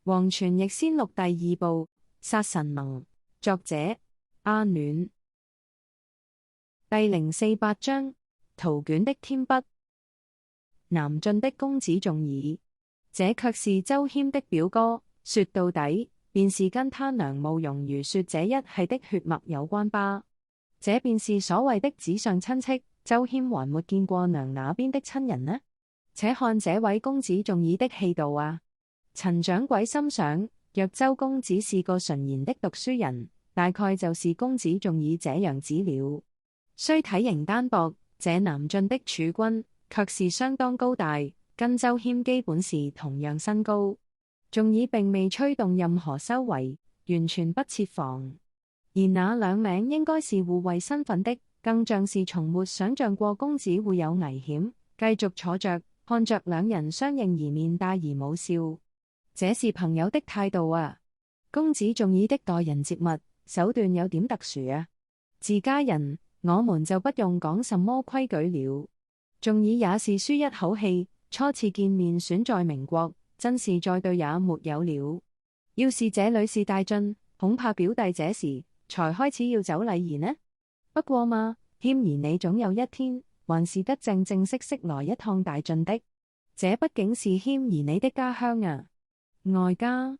黃泉逆先錄第2部，殺神盟，作者阿暖。第048章，陶卷的添筆。南晉的公子重耳，這卻是周謙的表哥，說到底，便是跟他娘慕容如說這一系的血脈有關吧。這便是所謂的紙上親戚，周謙還沒見過娘那邊的親人呢。且看這位公子重耳的氣度啊！陳掌櫃心想，若周公子是個純然的讀書人，大概就是公子重耳這樣子了。雖體型單薄，這南晉的儲君卻是相當高大，跟周謙基本是同樣身高。重耳並未吹動任何修為，完全不設防。而那兩名應該是護衛身份的，更像是從沒想象過公子會有危險，繼續坐着看着兩人相迎而面帶而無笑。這是朋友的態度啊！公子重耳的待人接物手段有點特殊啊。自家人，我們就不用講什麼規矩了。重耳也是舒一口氣，初次見面選在明國，真是再對也沒有了。要是這裏是大晉，恐怕表弟這時才開始要走禮儀呢。不過嘛，謙兒你總有一天還是得正正式式來一趟大晉的。這畢竟是謙兒你的家鄉啊。外家，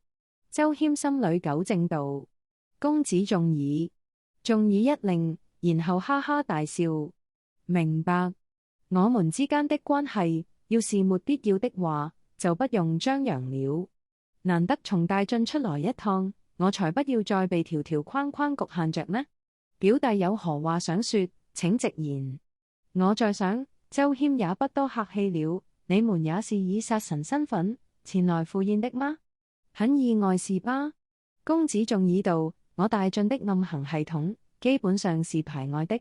周謙心裏糾正道。公子重耳，重耳一愣，然後哈哈大笑。明白，我們之間的關係，要是沒必要的話，就不用張揚了。難得從大晉出來一趟，我才不要再被條條框框局限着呢。表弟有何話想說，請直言。我在想，周謙也不多客氣了，你們也是以殺神身份前來赴宴的嗎？很意外是吧？公子重耳道，我大晉的暗行系統基本上是排外的。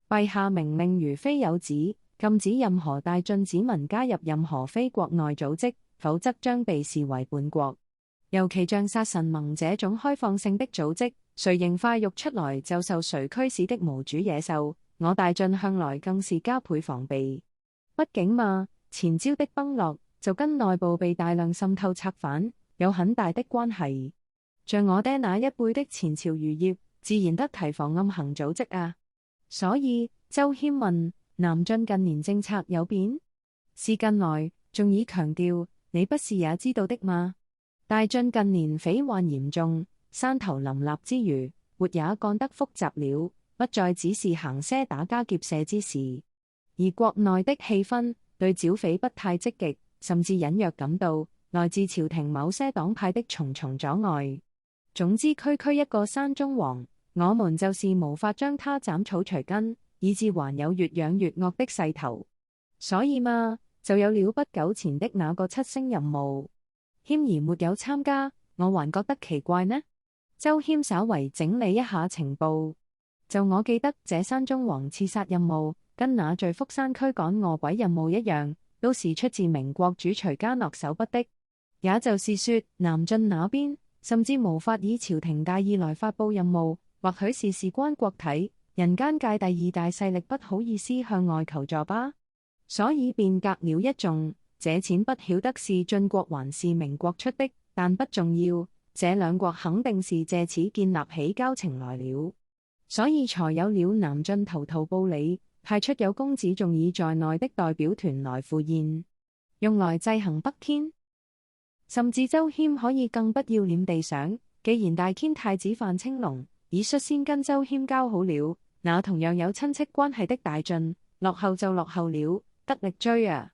陛下明令如非有旨，禁止任何大晉子民加入任何非國內組織，否則將被視為叛國。尤其像殺神盟這種開放性的組織，誰形塊肉出來就受誰驅使的無主野獸，我大晉向來更是加倍防備。畢竟嘛，前朝的崩落就跟內部被大量滲透策反有很大的關係。像我爹那一輩的前朝餘孽，自然得提防暗行組織啊。所以周謙問，南晉近年政策有變？是近來，重耳強調，你不是也知道的嗎？大晉近年匪患嚴重，山頭林立之餘，活也幹得複雜了，不再只是行些打家劫舍之事。而國內的氣氛對剿匪不太積極，甚至隱約感到來自朝廷某些黨派的重重阻礙。總之區區一個山中王，我們就是無法將他斬草除根，以致還有越養越惡的勢頭。所以嘛，就有了不久前的那個7星任務。謙兒沒有參加，我還覺得奇怪呢。周謙稍為整理一下情報，就我記得這山中王刺殺任務跟那在福山區趕餓鬼任務一樣，都是出自明國主徐家諾手筆的。也就是說，南晉那邊甚至無法以朝廷大意來發布任務，或許是事關國體，人間界第二大勢力不好意思向外求助吧，所以便隔了一眾。這錢不曉得是晉國還是明國出的，但不重要，這兩國肯定是借此建立起交情來了，所以才有了南晉投桃報李，派出有公子重耳在內的代表團來赴宴，用來制衡北遷。甚至周謙可以更不要臉地想，既然大遷太子范青龍已率先跟周謙交好了，那同樣有親戚關係的大晉，落後就落後了，得力追啊！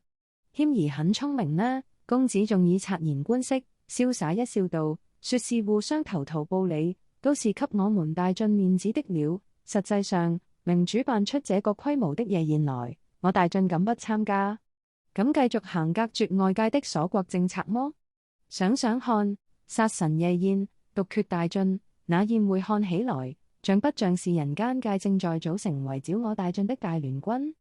謙兒很聰明呢。公子重耳察言觀色，瀟灑一笑道，說是互相投桃報李，都是給我們大晉面子的了。實際上，明主辦出這個規模的夜宴來，我大晉敢不參加？咁繼續行隔絕外界的鎖國政策麼？想想看，殺神夜宴，獨決大晉，那宴會看起來，像不像是人間界正在組成圍剿我大晉的大聯軍？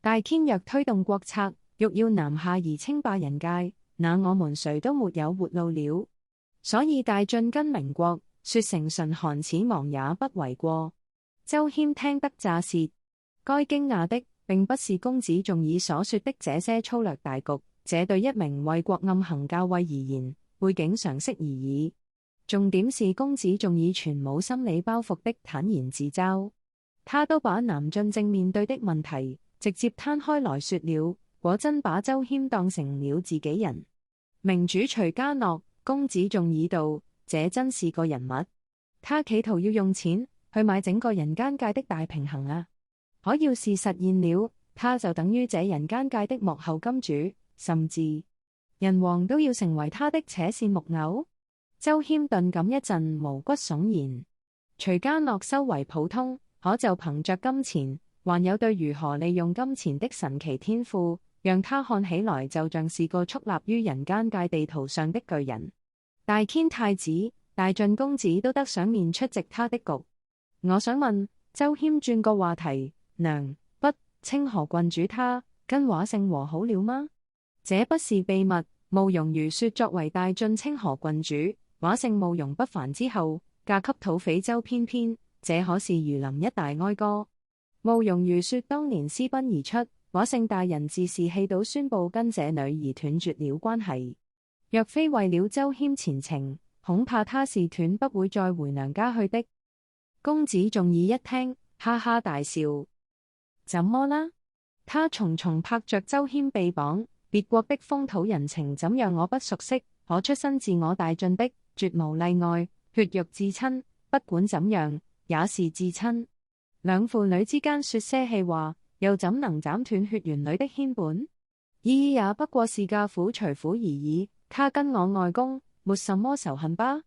大遷若推動國策，欲要南下而稱霸人界，那我們誰都沒有活路了。所以大晉跟明國說成唇寒齒亡也不為過。周謙聽得乍舌，該驚訝的並不是公子重耳所說的這些粗略大局，這對一名為國暗行校尉而言，背景常識而已。重點是公子仲以全無心理包袱的坦然自嘲，他都把南俊正面對的問題直接攤開來說了，果真把周謙當成了自己人。名主徐家樂，公子仲以道，這真是個人物。他企圖要用錢去買整個人間界的大平衡啊！可要是實現了，他就等於這人間界的幕後金主，甚至人王都要成為他的扯線木偶。周謙頓感一陣毛骨悚然。徐家樂修為普通，可就憑着金錢，還有對如何利用金錢的神奇天賦，讓他看起來就像是個矗立於人間界地圖上的巨人。大佇太子、大晉公子都得上面出席他的局。我想問周謙，轉個話題，娘不，清河郡主他跟華勝和好了嗎？這不是秘密。慕容如說作為大晉清河郡主，華勝慕容不凡之後，嫁給土匪周翩翩，這可是儒林一大哀歌。慕容如說當年私奔而出，華勝大人自是氣倒宣布跟這女兒斷絕了關係。若非為了周謙前程，恐怕他是斷不會再回娘家去的。公子仲以一聽，哈哈大笑。怎麼啦？他重重拍着周謙臂膀，別國的風土人情怎樣我不熟悉，可出身自我大晉的，絕無例外，血肉至親，不管怎樣，也是至親。兩父女之間說些氣話，又怎能斬斷血緣裏的牽絆？依依也不過是嫁苦隨苦而已，他跟我外公沒什麼仇恨吧？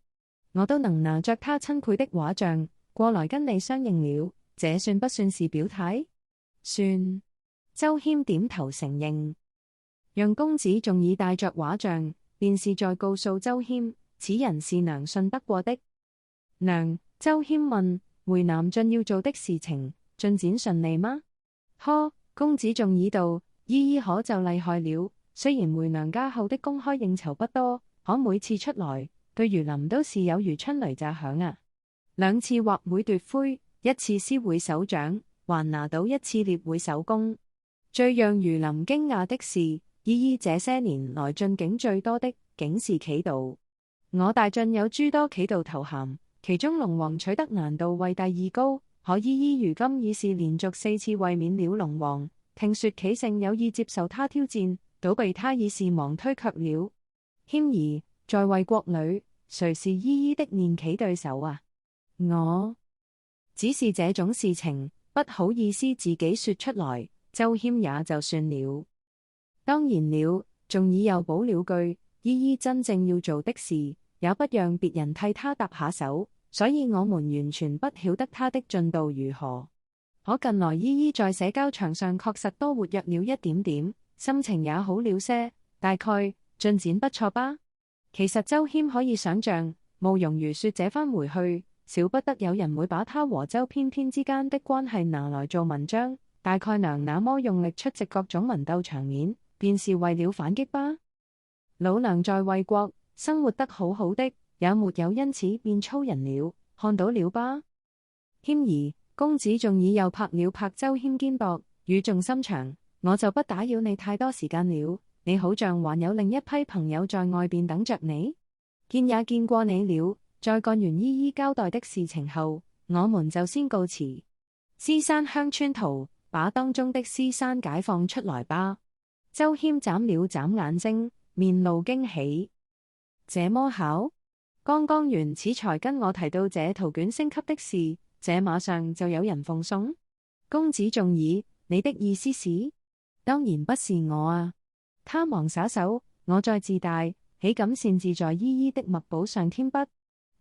我都能拿着他親繪的畫像過來跟你相認了，這算不算是表態？算。周謙點頭承認。讓公子仲以帶着畫像，便是在告訴周謙，此人是娘信得過的。娘，周謙問，回南晉要做的事情進展順利嗎？呵，公子仲以道，依依可就厲害了。雖然回娘家後的公開應酬不多，可每次出來對儒林都是有如春雷炸響啊。2次或會奪魁，1次師會首長，還拿到1次列會首功。最讓儒林驚訝的是，依依這些年來進境最多的，竟是祈道。我大晉有諸多祈道頭銜，其中龍王取得難度為第2高，可依依如今已是連續4次衛冕了龍王。聽說棋聖有意接受他挑戰，倒被他以示忙推卻了。謙兒，在衛國裏，誰是依依的練棋對手啊？我只是這種事情，不好意思自己說出來。周謙也就算了。當然了，仲以又補了句，依依真正要做的事，也不讓別人替他搭下手，所以我們完全不曉得他的進度如何。可近來依依在社交場上確實多活躍了一點點，心情也好了些，大概進展不錯吧。其實周謙可以想象，慕容如說這番回去，少不得有人會把他和周翩翩之間的關係拿來做文章。大概娘那麼用力出席各種文鬥場面，便是為了反擊吧。老娘在衛國生活得好好的，也沒有因此變粗人了，看到了吧。謙兒，公子仲以又拍了拍周謙肩膊，語重心長，我就不打擾你太多時間了。你好像還有另一批朋友在外邊等着你，見也見過你了。在幹完依依交代的事情後，我們就先告辭。獅山鄉村圖，把當中的獅山解放出來吧。周謙眨了眨眼睛，面露驚喜。這麼巧，剛剛原始才跟我提到這圖卷升級的事，這馬上就有人奉送。公子仲以，你的意思是？當然不是我啊。他忙耍手，我再自大，豈敢擅自在依依的墨寶上添筆，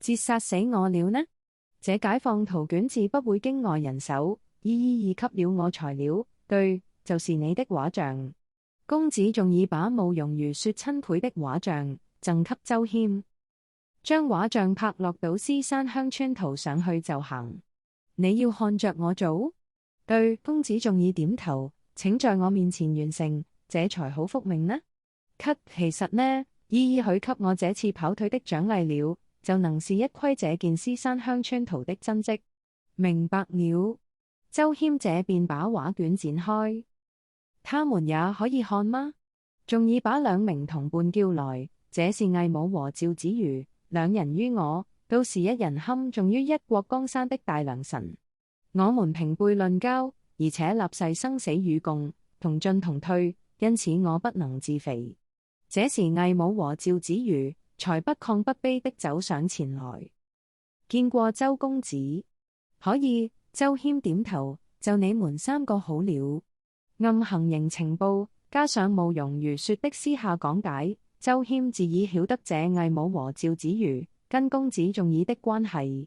折殺死我了呢？這解放圖卷自不會經外人手。依依已給了我材料，對，就是你的畫像。公子仲以把慕容如說親繪的畫像贈給周謙，將畫像拍落到獅山鄉村圖上去就行。你要看着我做？對，公子仲以點頭，請在我面前完成，這才好復命呢。其實呢，依依許給我這次跑腿的獎勵了，就能是一窺這件獅山鄉村圖的真跡。明白了。周謙這便把畫卷展開，他們也可以看嗎？仲以把2名同伴叫來，這是魏武和趙子瑜，兩人於我，都是一人堪重於一國江山的大良臣。我們平輩論交，而且立誓生死與共，同進同退，因此我不能自肥。這時魏武和趙子瑜才不亢不卑的走上前來，見過周公子，可以。周謙點頭，就你們三個好了。暗行營情報，加上慕容如說的私下講解，周謙自已曉得這魏武和趙子瑜跟公子仲以的關係。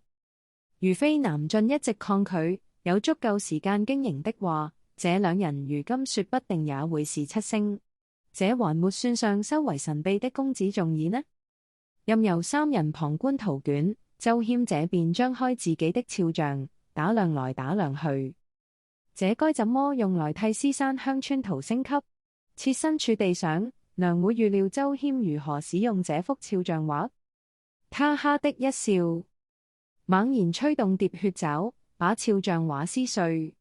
如非南進一直抗拒，有足夠時間經營的話，這兩人如今說不定也會是七星。這還沒算上修為神秘的公子仲以呢。任由三人旁觀圖卷，周謙這便張開自己的肖像，打量來打量去，這該怎麼用來替獅山鄉村圖升級？設身處地想，娘會預料周謙如何使用這幅肖像畫？他哈的一笑，猛然吹動喋血爪，把肖像畫撕碎。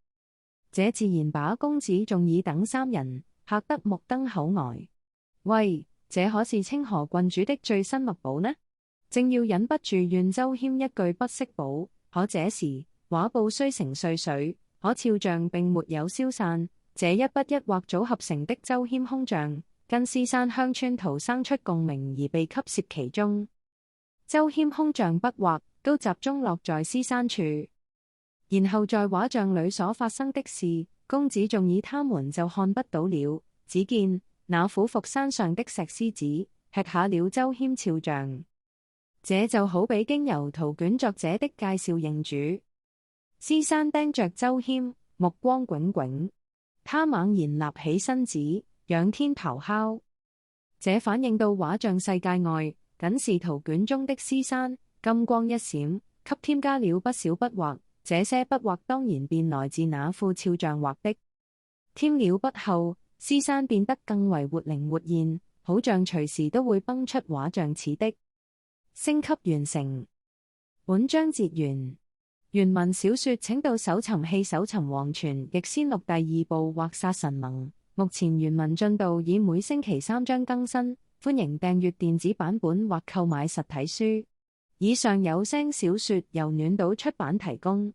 這自然把公子仲以等三人嚇得目瞪口呆。喂，這可是清河郡主的最新墨寶呢？正要忍不住怨周謙一句不識寶，可這時畫布雖成碎水，可肖像並沒有消散。這一筆一畫組合成的周謙空像，跟獅山鄉村圖生出共鳴而被吸攝其中。周謙空像筆畫都集中落在獅山處，然後在畫像裏所發生的事，公子仲以他們就看不到了。只見那俯伏山上的石獅子吃下了周謙肖像，這就好比經由圖卷作者的介紹認主。獅山盯着周謙，目光炯炯，他猛然立起身子，仰天咆哮。這反映到畫像世界外，僅是圖卷中的獅山，金光一閃，給添加了不少筆畫。這些筆畫當然便來自那副肖像畫的。添了筆後，獅山變得更為活靈活現，好像隨時都會崩出畫像似的。升級完成。本章節完。原文小說請到搜尋器搜尋黃泉逆先錄第二部或殺神盟。目前原文進度以每星期3章更新，歡迎訂閱電子版本或購買實體書。以上有聲小說由暖島出版提供。